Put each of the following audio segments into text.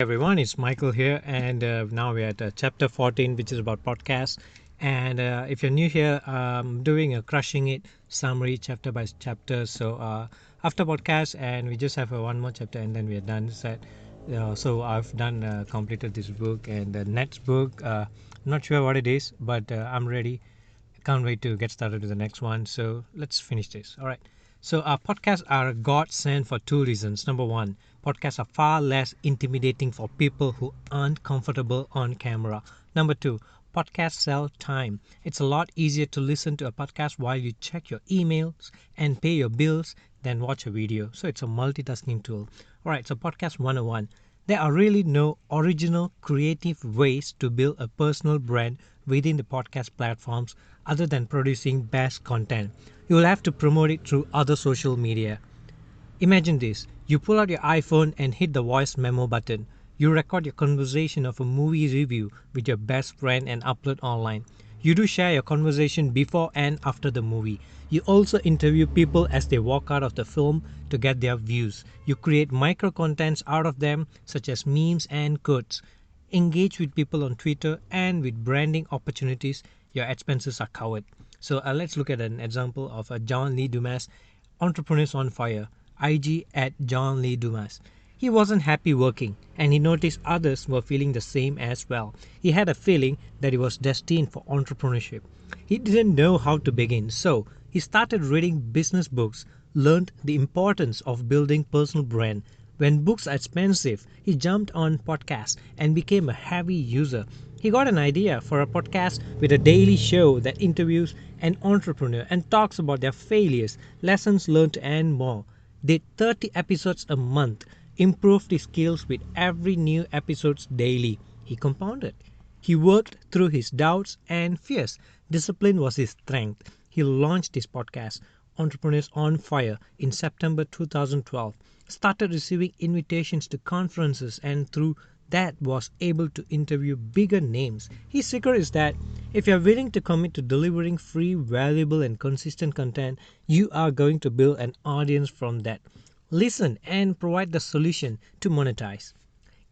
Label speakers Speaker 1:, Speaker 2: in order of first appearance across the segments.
Speaker 1: Everyone, it's Michael here, and now we're at chapter 14, which is about podcasts. And if you're new here, I'm doing a crushing it summary chapter by chapter. So after podcast, and we just have one more chapter, and then we're done. So I've done completed this book, and the next book, not sure what it is, but I'm ready. Can't wait to get started with the next one. So let's finish this. All right. So podcasts are a godsend for two reasons. Number one, podcasts are far less intimidating for people who aren't comfortable on camera. Number two, podcasts sell time. It's a lot easier to listen to a podcast while you check your emails and pay your bills than watch a video. So it's a multitasking tool. All right. So podcast 101. There are really no original creative ways to build a personal brand within the podcast platforms other than producing best content. You will have to promote it through other social media. Imagine this: you pull out your iPhone and hit the voice memo button. You record your conversation of a movie review with your best friend and upload online. You do share your conversation before and after the movie. You also interview people as they walk out of the film to get their views. You create micro contents out of them, such as memes and quotes. Engage with people on Twitter, and with branding opportunities, your expenses are covered. So let's look at an example of John Lee Dumas, Entrepreneurs on Fire, IG at John Lee Dumas. He wasn't happy working, and he noticed others were feeling the same as well. He had a feeling that he was destined for entrepreneurship. He didn't know how to begin, so he started reading business books, learned the importance of building personal brand. When books are expensive, he jumped on podcasts and became a heavy user. He got an idea for a podcast with a daily show that interviews an entrepreneur and talks about their failures, lessons learned, and more. Did 30 episodes a month, improved his skills with every new episodes daily. He compounded. He worked through his doubts and fears. Discipline was his strength. He launched his podcast, Entrepreneurs on Fire, in September 2012. Started receiving invitations to conferences, and through that was able to interview bigger names. His secret is that if you're willing to commit to delivering free, valuable, and consistent content, you are going to build an audience from that. Listen and provide the solution to monetize.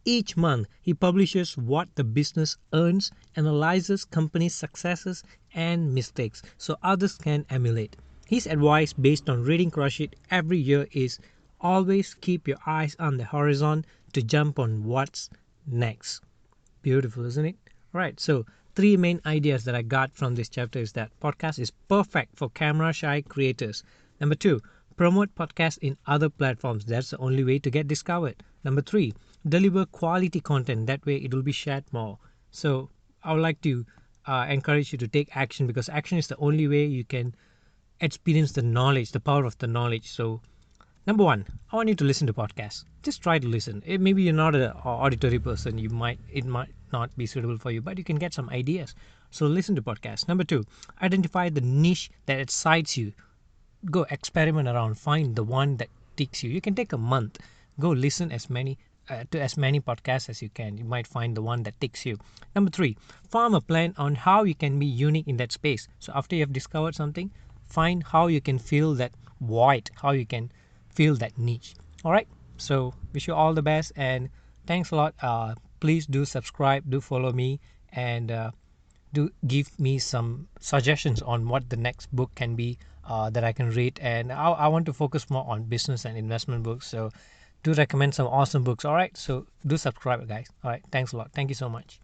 Speaker 1: Each month, he publishes what the business earns, analyzes companies' successes and mistakes so others can emulate. His advice, based on reading Crush It every year, is always keep your eyes on the horizon to jump on what's next. Beautiful, isn't it? Right. So, three main ideas that I got from this chapter is that podcast is perfect for camera shy creators. Number two, promote podcast in other platforms. That's the only way to get discovered. Number three, deliver quality content. That way it will be shared more. So, I would like to encourage you to take action, because action is the only way you can experience the knowledge, the power of the knowledge. So, number one, I want you to listen to podcasts. Just try to listen. Maybe you're not an auditory person. It might not be suitable for you, but you can get some ideas. So listen to podcasts. Number two, identify the niche that excites you. Go experiment around. Find the one that ticks you. You can take a month. Go listen to as many podcasts as you can. You might find the one that ticks you. Number three, form a plan on how you can be unique in that space. So after you have discovered something, find how you can fill that void, how you can fill that niche. All right. So wish you all the best, and thanks a lot. Please do subscribe, do follow me, and do give me some suggestions on what the next book can be that I can read. And I want to focus more on business and investment books. So do recommend some awesome books. All right. So do subscribe, guys. All right. Thanks a lot. Thank you so much.